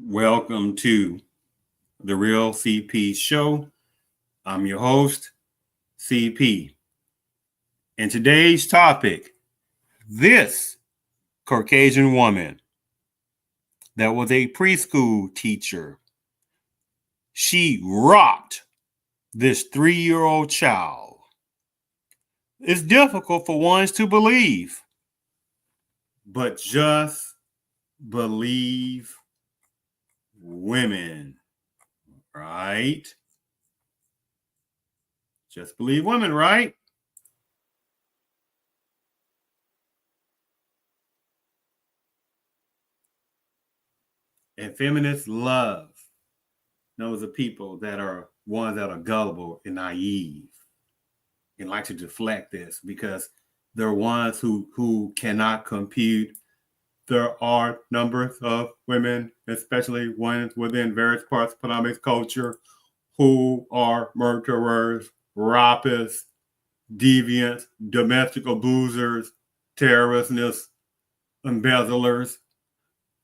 Welcome to the Real CP Show. I'm your host, CP. And today's topic, this Caucasian woman that was a preschool teacher, she rocked this 3-year-old child. It's difficult for ones to believe, but just believe women, right? Just believe women, right? And feminists love those are people that are ones that are gullible and naive and like to deflect this because they're ones who cannot compute. There are numbers of women, especially ones within various parts of Panama's culture, who are murderers, rapists, deviants, domestic abusers, terrorists, embezzlers.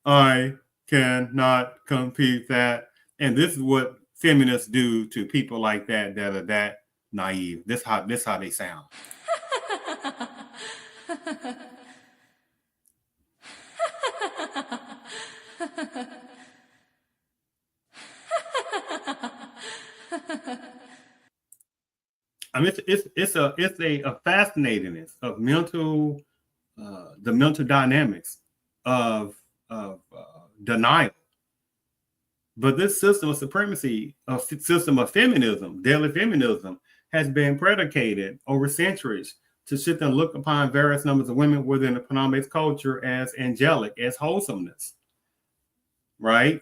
I cannot compute that. And this is what feminists do to people like that are that naive. This how they sound. I mean, it's a fascinatingness of the mental dynamics of denial. But this system of supremacy, a system of feminism, daily feminism, has been predicated over centuries to sit and look upon various numbers of women within the Panamese culture as angelic, as wholesomeness, right?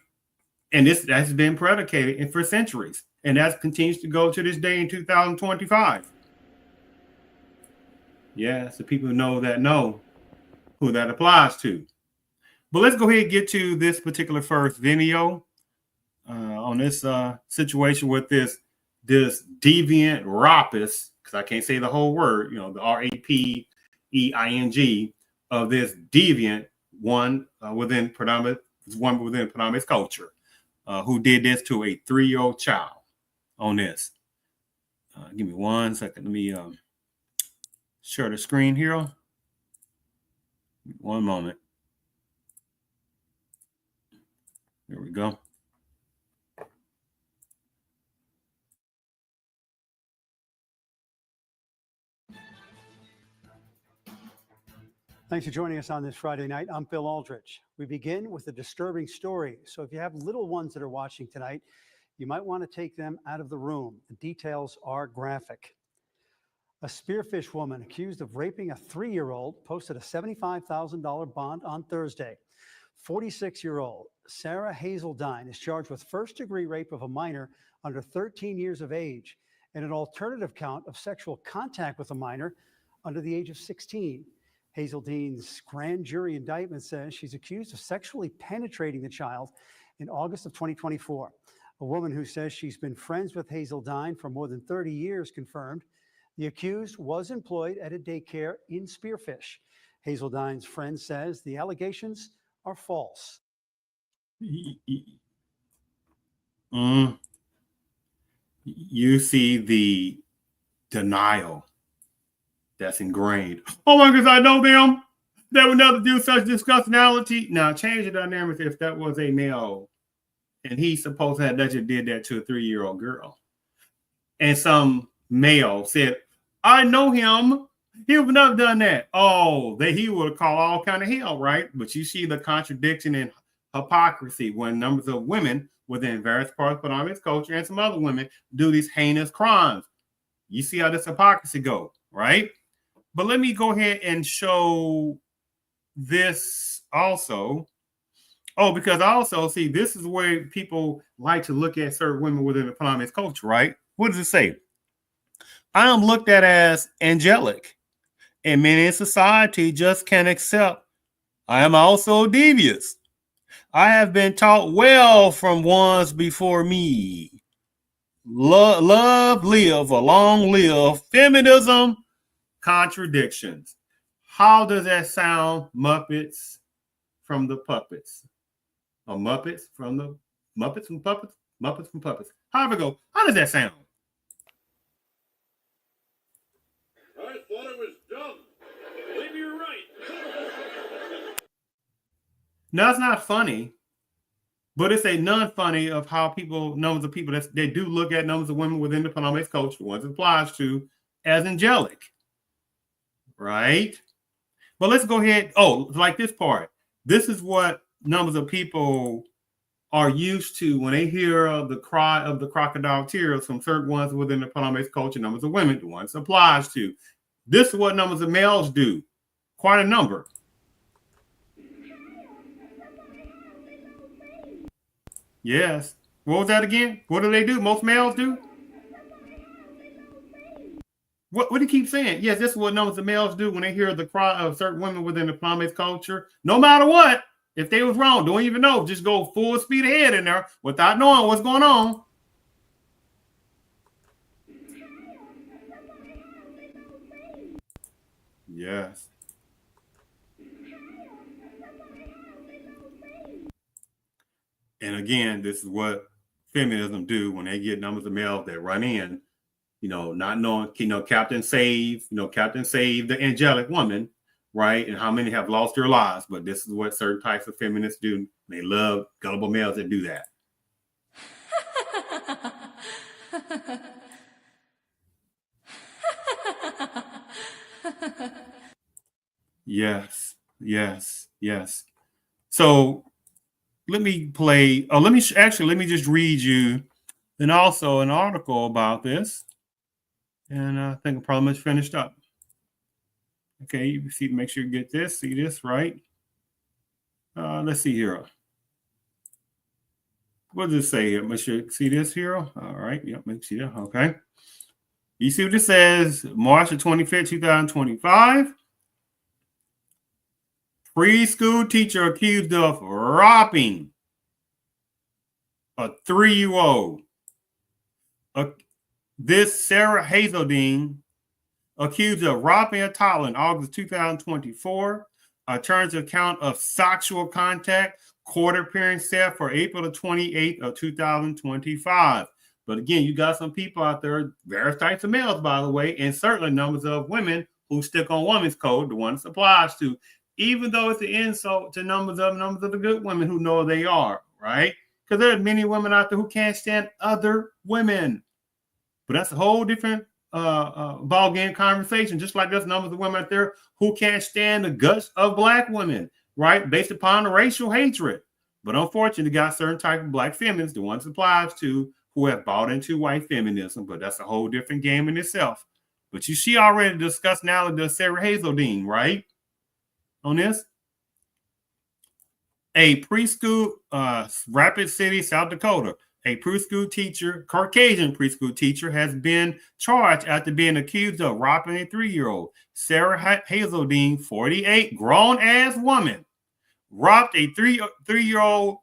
And that's been predicated for centuries. And that continues to go to this day in 2025. Yeah, so people know who that applies to. But let's go ahead and get to this particular first video on this situation with this deviant rapist, because I can't say the whole word, the RAPEING of this deviant one within Panama's culture, who did this to a 3-year-old child on this. Give me 1 second. Let me share the screen here. 1 moment. There we go. Thanks for joining us on this Friday night. I'm Phil Aldrich. We begin with a disturbing story. So if you have little ones that are watching tonight, you might want to take them out of the room. The details are graphic. A Spearfish woman accused of raping a 3-year-old posted a $75,000 bond on Thursday. 46-year-old Sarah Hazeldine is charged with first-degree rape of a minor under 13 years of age and an alternative count of sexual contact with a minor under the age of 16. Hazeldine's grand jury indictment says she's accused of sexually penetrating the child in August of 2024. A woman who says she's been friends with Hazeldine for more than 30 years confirmed the accused was employed at a daycare in Spearfish. Hazeldine's friend says the allegations are false. You see the denial that's ingrained. Oh my goodness, I know them. They would never do such disgustingality. Now, change the dynamics if that was a male and he supposed to have did that to a 3-year-old girl. And some male said, I know him. He would never done that. Oh, he would call all kind of hell, right? But you see the contradiction and hypocrisy when numbers of women within various parts of Panama's culture and some other women do these heinous crimes. You see how this hypocrisy goes, right? But let me go ahead and show this also. Oh, because I also see this is where people like to look at certain women within the Panama's culture, right? What does it say? I am looked at as angelic, and many in society just can't accept I am also devious. I have been taught well from ones before me. Love, live, or long live feminism. Contradictions. How does that sound, Muppets from the Puppets? or Muppets from the Muppets from Puppets, Muppets from Puppets. However it go, how does that sound? I thought it was dumb. Maybe you're right. No, it's not funny, but it's a non-funny of how people, numbers of people that they do look at numbers of women within the plant-based culture, the ones it applies to, as angelic, right? But let's go ahead. Oh, like this part. This is what numbers of people are used to when they hear the cry of the crocodile tears from certain ones within the plant-based culture, numbers of women, the ones it applies to. This is what numbers of males do. Quite a number. Yes. What was that again? What do they do? Most males do? What do you keep saying? Yes, this is what numbers of males do when they hear the cry of certain women within the plant-based culture. No matter what, if they was wrong, don't even know. Just go full speed ahead in there without knowing what's going on. Yes. And again, this is what feminism do when they get numbers of males that run in, not knowing, Captain Save the angelic woman, right? And how many have lost their lives. But this is what certain types of feminists do. They love gullible males that do that. Yes. So let me play. Let me just read you, and also an article about this. And I think I'm probably much finished up. Okay, you see, make sure you get this. See this, right? Let's see here. What does it say here? Make sure you see this here. All right. Yep, make sure you see that. Okay. You see what this says? March the 25th, 2025. Preschool teacher accused of robbing a 3-year-old. This Sarah Hazeldine, accused of robbing a toddler in August 2024, turns account of sexual contact, court appearance set for April the 28th of 2025. But again, you got some people out there, various types of males, by the way, and certainly numbers of women who stick on women's code, the one it applies to, even though it's an insult to numbers of the good women who know they are, right? Because there are many women out there who can't stand other women. But that's a whole different ball game conversation. Just like there's numbers of women out there who can't stand the guts of black women, right? Based upon the racial hatred. But unfortunately, you got certain type of black feminists, the ones it applies to, who have bought into white feminism. But that's a whole different game in itself. But you see already discussed now the Sarah Hazeldine, right? On this. A preschool, Rapid City, South Dakota. A preschool teacher, Caucasian preschool teacher, has been charged after being accused of robbing a 3-year-old. Sarah Hazeldine, 48, grown-ass woman, robbed a 3-year-old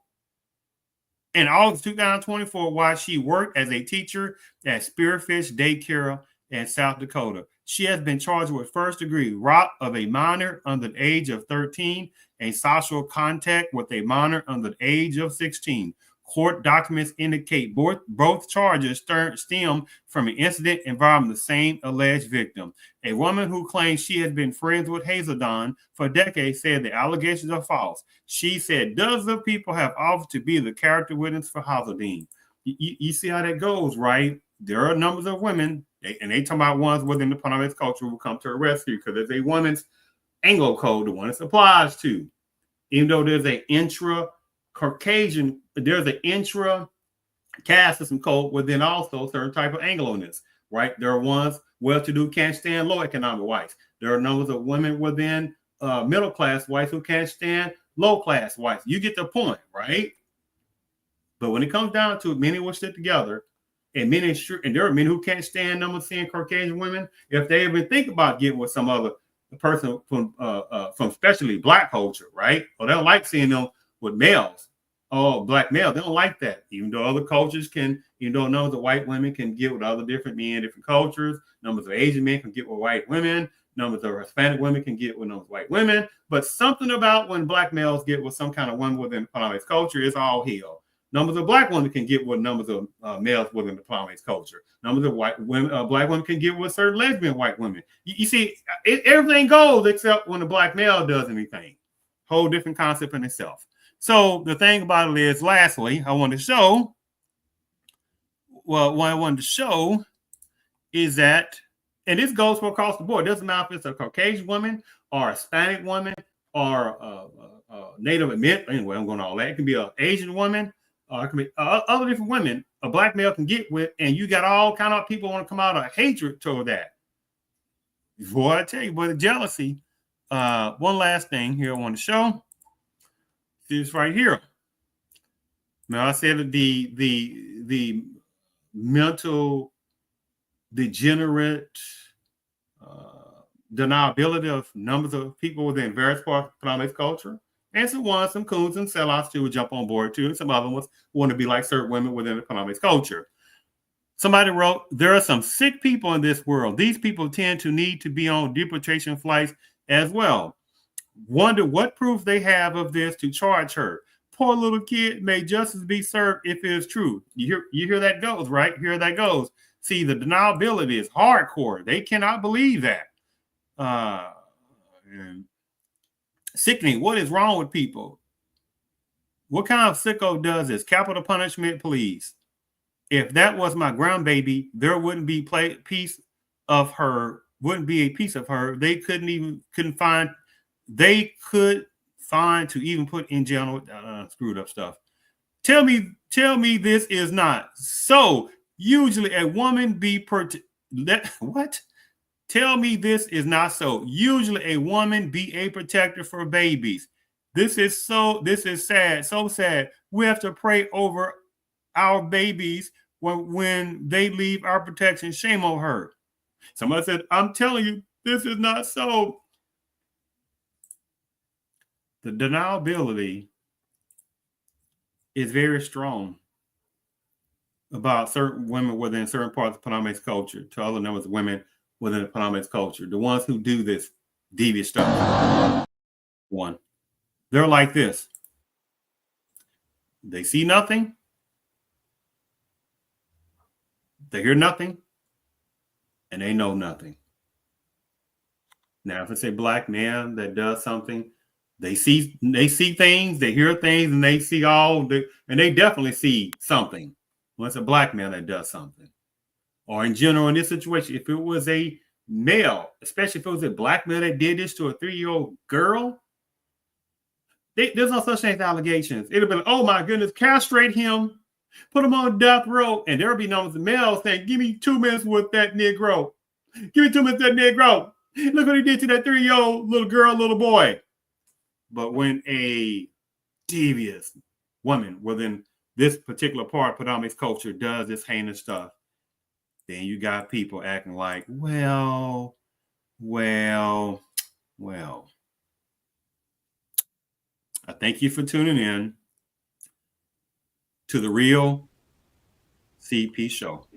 in August 2024 while she worked as a teacher at Spearfish Daycare in South Dakota. She has been charged with first-degree rob of a minor under the age of 13 and sexual contact with a minor under the age of 16. Court documents indicate both charges stem from an incident involving the same alleged victim. A woman who claims she has been friends with Hazeldine for decades said the allegations are false. She said dozens of people have offered to be the character witness for Hazeldine. You see how that goes, right? There are numbers of women, and they talk about ones within the plant-based culture who come to arrest you because there's a woman's Anglo code, the one it applies to. Even though there's an Caucasian, there's an intra-casteism code within also certain type of Anglo-ness, right? There are ones well-to-do can't stand low economic whites. There are numbers of women within middle-class whites who can't stand low-class whites. You get the point, right? But when it comes down to it, many will stick together, and there are men who can't stand number seeing Caucasian women if they even think about getting with some other person from especially black culture, right? Or they don't like seeing them with males. Oh, black males, they don't like that. Even though other cultures can, numbers of white women can get with other different men, different cultures. Numbers of Asian men can get with white women. numbers of Hispanic women can get what numbers of white women. But something about when black males get with some kind of woman within the Ptolemaic culture is all hell. Numbers of black women can get what numbers of males within the Ptolemaic culture. Numbers of white women, black women can get with certain lesbian white women. You see, everything goes except when a black male does anything. Whole different concept in itself. So the thing about it is, lastly, I want to show. Well, what I wanted to show is that, and this goes for across the board. It doesn't matter if it's a Caucasian woman or a Hispanic woman or Native American. Anyway, I'm going all that. It can be an Asian woman, or it can be other different women a black male can get with, and you got all kind of people want to come out of hatred toward that. Boy, I tell you, boy, the jealousy. One last thing here I want to show. This right here. Now I said the mental degenerate deniability of numbers of people within various parts of Ptolemaic culture, and some coons and sellouts too would jump on board too, and some other ones want to be like certain women within the Ptolemaic culture. Somebody wrote, there are some sick people in this world. These people tend to need to be on deportation flights as well. Wonder what proof they have of this to charge her. Poor little kid, may justice be served if it is true. You hear that goes, right? Here that goes. See, the deniability is hardcore. They cannot believe that. And sickening. What is wrong with people? What kind of sicko does this? Capital punishment, please. If that was my grandbaby, there wouldn't be a piece of her. They couldn't find to even put in jail screwed up stuff. Tell me this is not so. Usually a woman what? Tell me this is not so. Usually a woman be a protector for babies. This is sad, so sad. We have to pray over our babies when they leave our protection. Shame on her. Somebody said, I'm telling you, this is not so. The deniability is very strong about certain women within certain parts of Ptolemaic culture to other numbers of women within the Ptolemaic culture. The ones who do this devious stuff. One, they're like this. They see nothing. They hear nothing. And they know nothing. Now, if it's a black man that does something, they see things, they hear things, and they see and they definitely see something. Well, it's a black man that does something. Or in general, in this situation, if it was a male, especially if it was a black male that did this to a 3-year-old girl, there's no such thing as allegations. It'd have been, oh my goodness, castrate him, put him on death row, and there'll be numbers of males saying, give me 2 minutes with that Negro. Give me 2 minutes with that Negro. Look what he did to that 3-year-old little girl, little boy. But when a devious woman within this particular part of Ptolemaic culture does this heinous stuff, then you got people acting like, well. I thank you for tuning in to the Real CP Show.